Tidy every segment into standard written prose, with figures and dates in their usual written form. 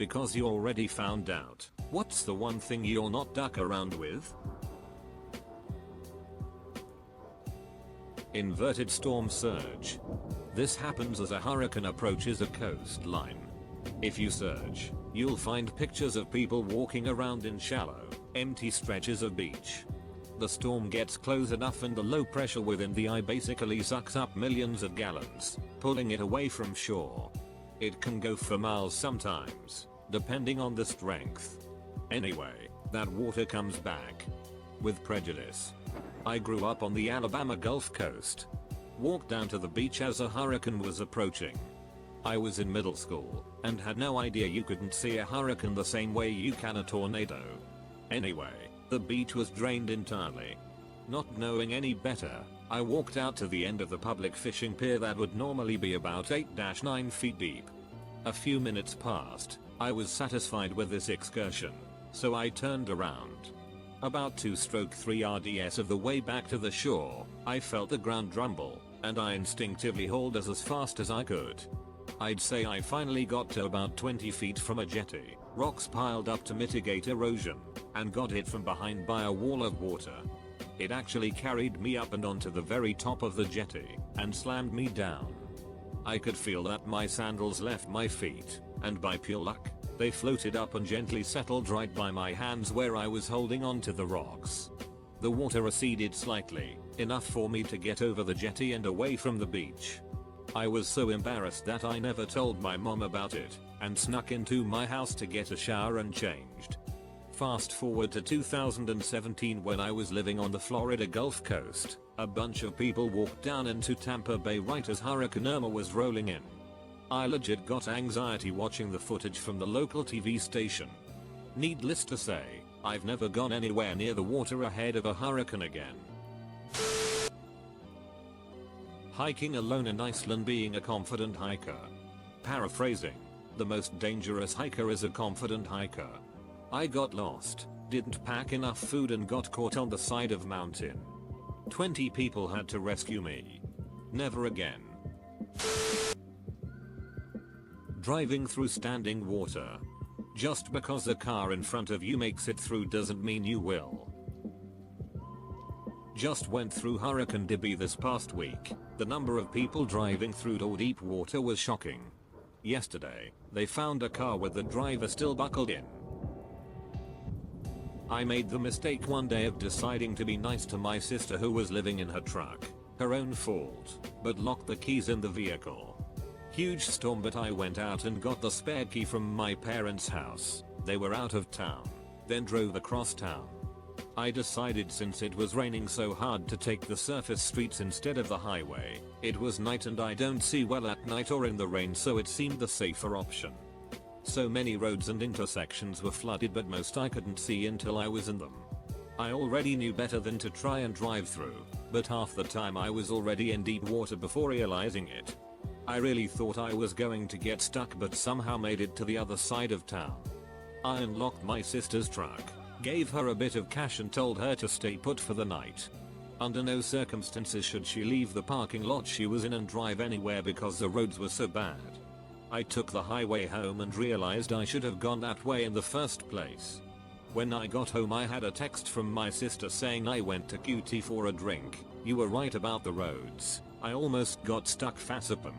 Because you already found out. What's the one thing you'll not duck around with? Inverted storm surge. This happens as a hurricane approaches a coastline. If you search, you'll find pictures of people walking around in shallow, empty stretches of beach. The storm gets close enough and the low pressure within the eye basically sucks up millions of gallons, pulling it away from shore. It can go for miles sometimes, depending on the strength. Anyway, that water comes back. With prejudice. I grew up on the Alabama Gulf Coast. Walked down to the beach as a hurricane was approaching. I was in middle school and had no idea you couldn't see a hurricane the same way you can a tornado. Anyway, the beach was drained entirely. Not knowing any better, I walked out to the end of the public fishing pier that would normally be about 8-9 feet deep. A few minutes passed, I was satisfied with this excursion, so I turned around. About 2-3 RDS of the way back to the shore, I felt the ground rumble, and I instinctively hauled as fast as I could. I'd say I finally got to about 20 feet from a jetty, rocks piled up to mitigate erosion, and got hit from behind by a wall of water. It actually carried me up and onto the very top of the jetty, and slammed me down. I could feel that my sandals left my feet, and by pure luck, they floated up and gently settled right by my hands where I was holding onto the rocks. The water receded slightly, enough for me to get over the jetty and away from the beach. I was so embarrassed that I never told my mom about it, and snuck into my house to get a shower and changed. Fast forward to 2017 when I was living on the Florida Gulf Coast, a bunch of people walked down into Tampa Bay right as Hurricane Irma was rolling in. I legit got anxiety watching the footage from the local TV station. Needless to say, I've never gone anywhere near the water ahead of a hurricane again. Hiking alone in Iceland. Being a confident hiker. Paraphrasing, the most dangerous hiker is a confident hiker. I got lost, didn't pack enough food and got caught on the side of mountain. 20 people had to rescue me. Never again. Driving through standing water. Just because the car in front of you makes it through doesn't mean you will. Just went through Hurricane Debby this past week. The number of people driving through deep water was shocking. Yesterday, they found a car with the driver still buckled in. I made the mistake one day of deciding to be nice to my sister who was living in her truck. Her own fault, but locked the keys in the vehicle. Huge storm, but I went out and got the spare key from my parents' house. They were out of town. Then drove across town. I decided since it was raining so hard to take the surface streets instead of the highway. It was night and I don't see well at night or in the rain, so it seemed the safer option. So many roads and intersections were flooded, but most I couldn't see until I was in them. I already knew better than to try and drive through, but half the time I was already in deep water before realizing it. I really thought I was going to get stuck, but somehow made it to the other side of town. I unlocked my sister's truck, gave her a bit of cash and told her to stay put for the night. Under no circumstances should she leave the parking lot she was in and drive anywhere because the roads were so bad. I took the highway home and realized I should have gone that way in the first place. When I got home I had a text from my sister saying, "I went to QT for a drink. You were right about the roads. I almost got stuck facepalm."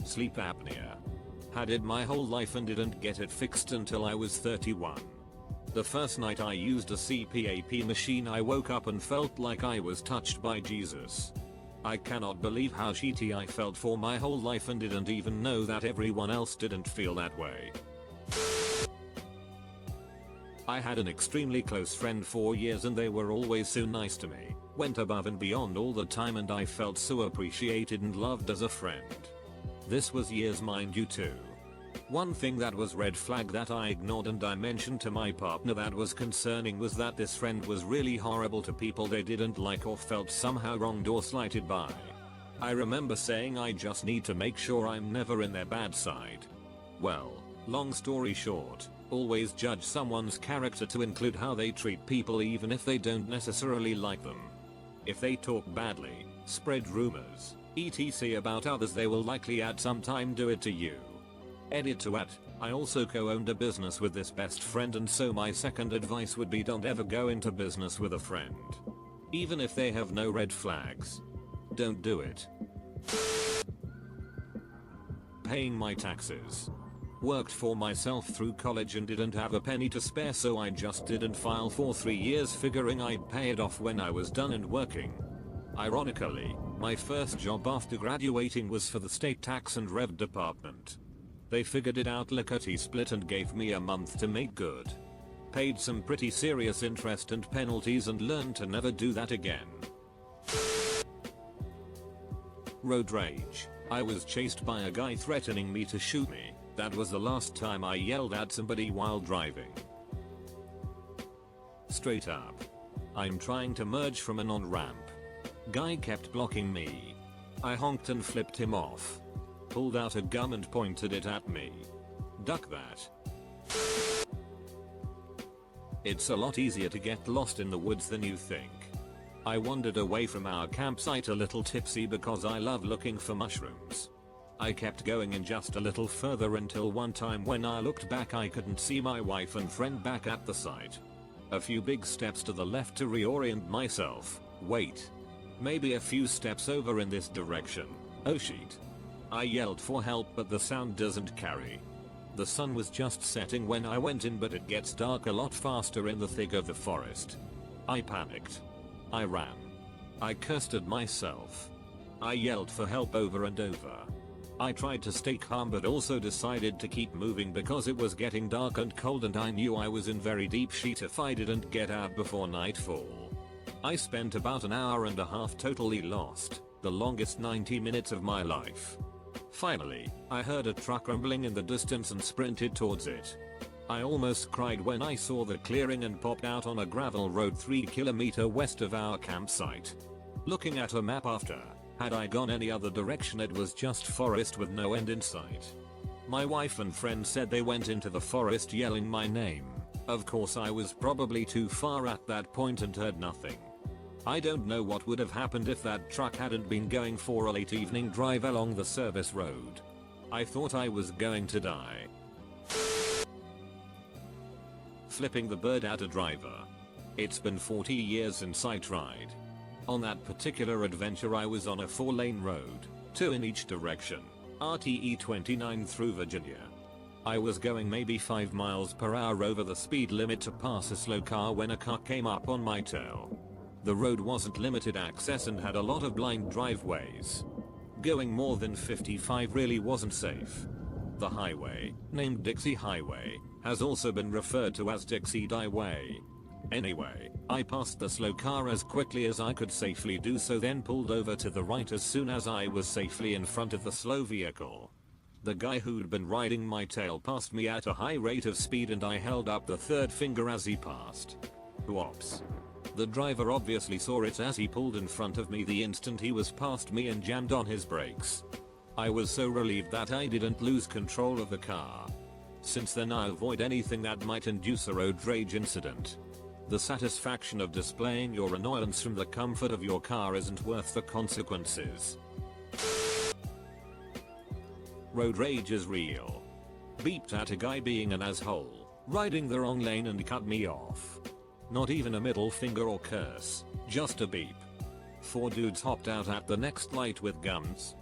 Sleep apnea. Had it my whole life and didn't get it fixed until I was 31. The first night I used a CPAP machine I woke up and felt like I was touched by Jesus. I cannot believe how shitty I felt for my whole life and didn't even know that everyone else didn't feel that way. I had an extremely close friend for years and they were always so nice to me, went above and beyond all the time, and I felt so appreciated and loved as a friend. This was years, mind you, too. One thing that was red flag that I ignored and I mentioned to my partner that was concerning was that this friend was really horrible to people they didn't like or felt somehow wronged or slighted by. I remember saying I just need to make sure I'm never in their bad side. Well, long story short, always judge someone's character to include how they treat people even if they don't necessarily like them. If they talk badly, spread rumors, etc. about others, they will likely at some time do it to you. Edit to add, I also co-owned a business with this best friend, and so my second advice would be don't ever go into business with a friend. Even if they have no red flags. Don't do it. Paying my taxes. Worked for myself through college and didn't have a penny to spare, so I just didn't file for 3 years, figuring I'd pay it off when I was done and working. Ironically, my first job after graduating was for the state tax and rev department. They figured it out lickety-split and gave me a month to make good. Paid some pretty serious interest and penalties and learned to never do that again. Road rage. I was chased by a guy threatening me to shoot me. That was the last time I yelled at somebody while driving. Straight up. I'm trying to merge from an on-ramp. Guy kept blocking me. I honked and flipped him off. Pulled out a gun and pointed it at me. Duck that. It's a lot easier to get lost in the woods than you think. I wandered away from our campsite a little tipsy because I love looking for mushrooms. I kept going in just a little further until one time when I looked back I couldn't see my wife and friend back at the site. A few big steps to the left to reorient myself. Wait. Maybe a few steps over in this direction. Oh shit. I yelled for help, but the sound doesn't carry. The sun was just setting when I went in, but it gets dark a lot faster in the thick of the forest. I panicked. I ran. I cursed at myself. I yelled for help over and over. I tried to stay calm but also decided to keep moving because it was getting dark and cold and I knew I was in very deep shit if I didn't get out before nightfall. I spent about an hour and a half totally lost, the longest 90 minutes of my life. Finally, I heard a truck rumbling in the distance and sprinted towards it. I almost cried when I saw the clearing and popped out on a gravel road 3 km west of our campsite. Looking at a map after, had I gone any other direction it was just forest with no end in sight. My wife and friend said they went into the forest yelling my name. Of course I was probably too far at that point and heard nothing. I don't know what would have happened if that truck hadn't been going for a late evening drive along the service road. I thought I was going to die. Flipping the bird at a driver. It's been 40 years since I tried. On that particular adventure I was on a 4-lane road, 2 in each direction, RTE 29 through Virginia. I was going maybe 5 miles per hour over the speed limit to pass a slow car when a car came up on my tail. The road wasn't limited access and had a lot of blind driveways. Going more than 55 really wasn't safe. The highway, named Dixie Highway, has also been referred to as Dixie Die Way. Anyway, I passed the slow car as quickly as I could safely do so, then pulled over to the right as soon as I was safely in front of the slow vehicle. The guy who'd been riding my tail passed me at a high rate of speed and I held up the third finger as he passed. Whoops. The driver obviously saw it as he pulled in front of me the instant he was past me and jammed on his brakes. I was so relieved that I didn't lose control of the car. Since then I avoid anything that might induce a road rage incident. The satisfaction of displaying your annoyance from the comfort of your car isn't worth the consequences. Road rage is real. Beeped at a guy being an asshole, riding the wrong lane and cut me off. Not even a middle finger or curse, just a beep. 4 dudes hopped out at the next light with guns.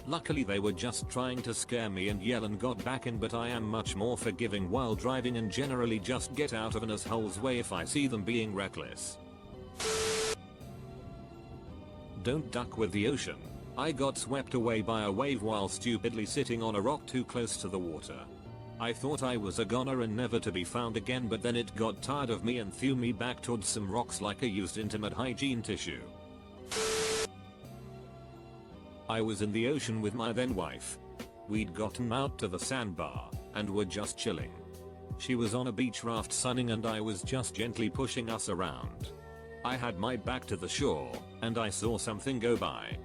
Luckily they were just trying to scare me and yell and got back in, but I am much more forgiving while driving and generally just get out of an asshole's way if I see them being reckless. Don't duck with the ocean. I got swept away by a wave while stupidly sitting on a rock too close to the water. I thought I was a goner and never to be found again, but then it got tired of me and threw me back towards some rocks like a used intimate hygiene tissue. I was in the ocean with my then wife. We'd gotten out to the sandbar and were just chilling. She was on a beach raft sunning and I was just gently pushing us around. I had my back to the shore and I saw something go by.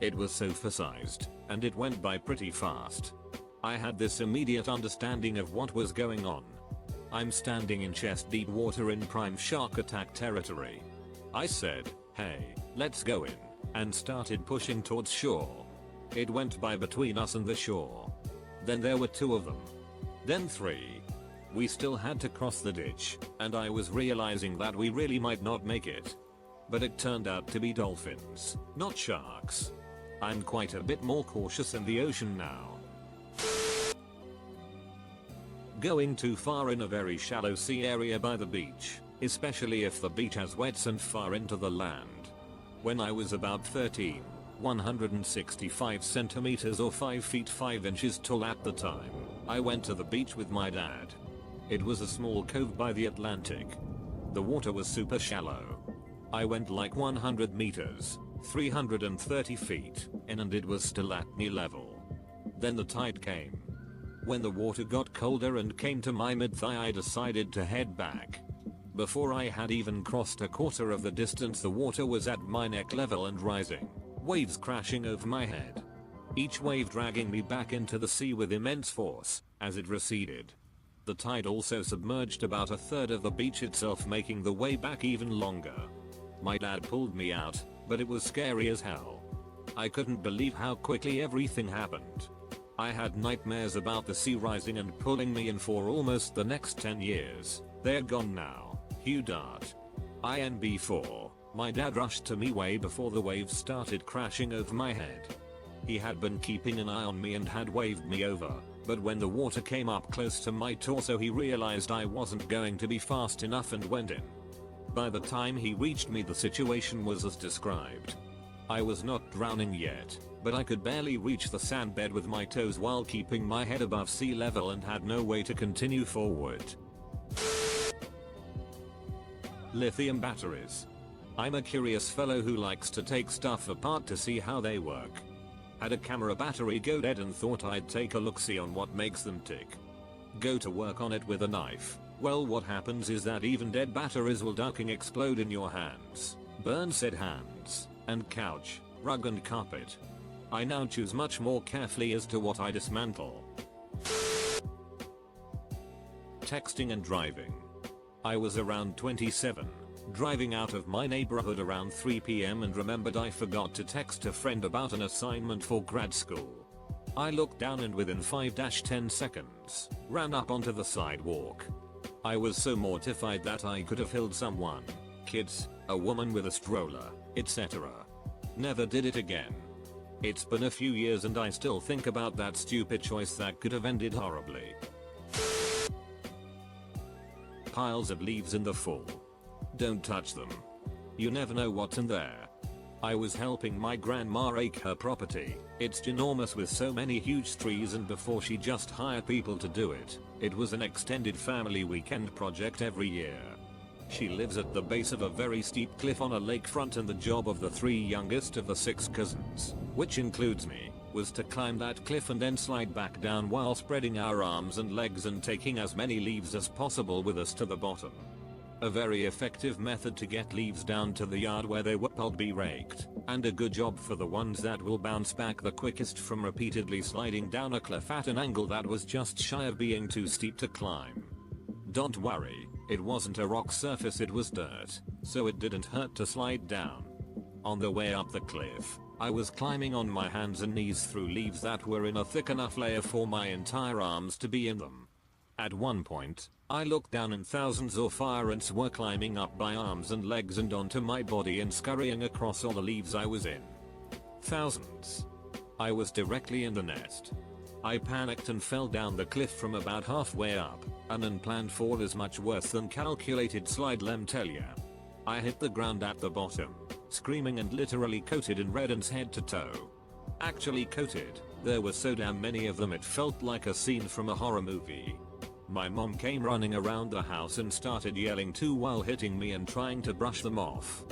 It was sofa-sized and it went by pretty fast. I had this immediate understanding of what was going on. I'm standing in chest deep water in prime shark attack territory. I said, "Hey, let's go in," and started pushing towards shore. It went by between us and the shore. Then there were 2 of them. Then 3. We still had to cross the ditch, and I was realizing that we really might not make it. But it turned out to be dolphins, not sharks. I'm quite a bit more cautious in the ocean now. Going too far in a very shallow sea area by the beach, especially if the beach has wets and far into the land. When I was about 13, 165 centimeters or 5 feet 5 inches tall at the time, I went to the beach with my dad. It was a small cove by the Atlantic. The water was super shallow. I went like 100 meters, 330 feet, in, and it was still at knee level. Then the tide came. When the water got colder and came to my mid-thigh, I decided to head back. Before I had even crossed a quarter of the distance, the water was at my neck level and rising, waves crashing over my head. Each wave dragging me back into the sea with immense force as it receded. The tide also submerged about a third of the beach itself, making the way back even longer. My dad pulled me out, but it was scary as hell. I couldn't believe how quickly everything happened. I had nightmares about the sea rising and pulling me in for almost the next 10 years. They're gone now. Hugh Dart. INB4. My dad rushed to me way before the waves started crashing over my head. He had been keeping an eye on me and had waved me over, but when the water came up close to my torso, he realized I wasn't going to be fast enough and went in. By the time he reached me, the situation was as described. I was not drowning yet, but I could barely reach the sandbed with my toes while keeping my head above sea level and had no way to continue forward. Lithium batteries. I'm a curious fellow who likes to take stuff apart to see how they work. Had a camera battery go dead and thought I'd take a look-see on what makes them tick. Go to work on it with a knife. Well, what happens is that even dead batteries will ducking explode in your hands. Burn said hands, and couch, rug and carpet. I now choose much more carefully as to what I dismantle. Texting and driving. I was around 27, driving out of my neighborhood around 3 PM and remembered I forgot to text a friend about an assignment for grad school. I looked down and within 5-10 seconds, ran up onto the sidewalk. I was so mortified that I could have killed someone. Kids, a woman with a stroller, etc. Never did it again. It's been a few years and I still think about that stupid choice that could have ended horribly. Piles of leaves in the fall. Don't touch them. You never know what's in there. I was helping my grandma rake her property. It's ginormous with so many huge trees, and before she just hired people to do it, it was an extended family weekend project every year. She lives at the base of a very steep cliff on a lakefront, and the job of the 3 youngest of the 6 cousins, which includes me, was to climb that cliff and then slide back down while spreading our arms and legs and taking as many leaves as possible with us to the bottom. A very effective method to get leaves down to the yard where they will be raked, and a good job for the ones that will bounce back the quickest from repeatedly sliding down a cliff at an angle that was just shy of being too steep to climb. Don't worry, it wasn't a rock surface, it was dirt, so it didn't hurt to slide down. On the way up the cliff, I was climbing on my hands and knees through leaves that were in a thick enough layer for my entire arms to be in them. At one point, I looked down and thousands of fire ants were climbing up my arms and legs and onto my body and scurrying across all the leaves I was in. Thousands. I was directly in the nest. I panicked and fell down the cliff from about halfway up, an unplanned fall is much worse than calculated slide, lem tell ya. I hit the ground at the bottom, screaming and literally coated in red ants head to toe. Actually coated, there were so damn many of them it felt like a scene from a horror movie. My mom came running around the house and started yelling too while hitting me and trying to brush them off.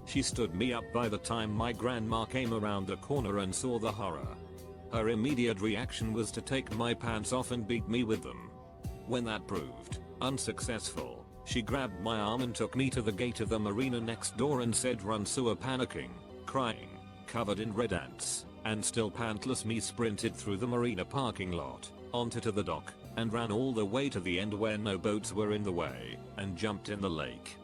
She stood me up by the time my grandma came around the corner and saw the horror. Her immediate reaction was to take my pants off and beat me with them. When that proved unsuccessful, she grabbed my arm and took me to the gate of the marina next door and said run. So panicking, crying, covered in red ants, and still pantless me sprinted through the marina parking lot, onto to the dock, and ran all the way to the end where no boats were in the way, and jumped in the lake.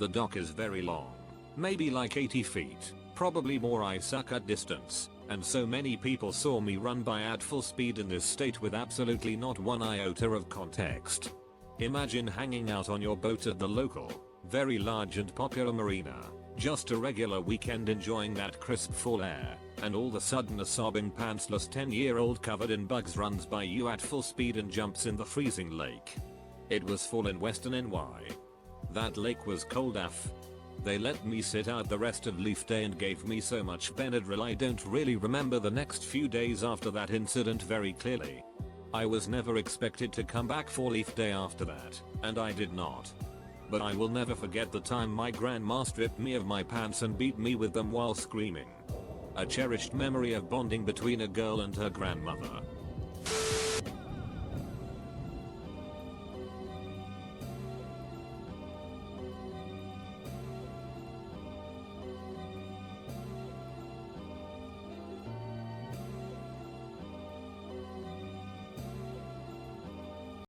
The dock is very long, maybe like 80 feet, probably more. I suck at distance, And so many people saw me run by at full speed in this state with absolutely not one iota of context. Imagine hanging out on your boat at the local, very large and popular marina, just a regular weekend enjoying that crisp fall air, and all of a sudden a sobbing pantsless 10-year-old covered in bugs runs by you at full speed and jumps in the freezing lake. It was fall in Western NY. That lake was cold AF. They let me sit out the rest of leaf day and gave me so much Benadryl I don't really remember the next few days after that incident very clearly. I was never expected to come back for leaf day after that, and I did not. But I will never forget the time my grandma stripped me of my pants and beat me with them while screaming. A cherished memory of bonding between a girl and her grandmother.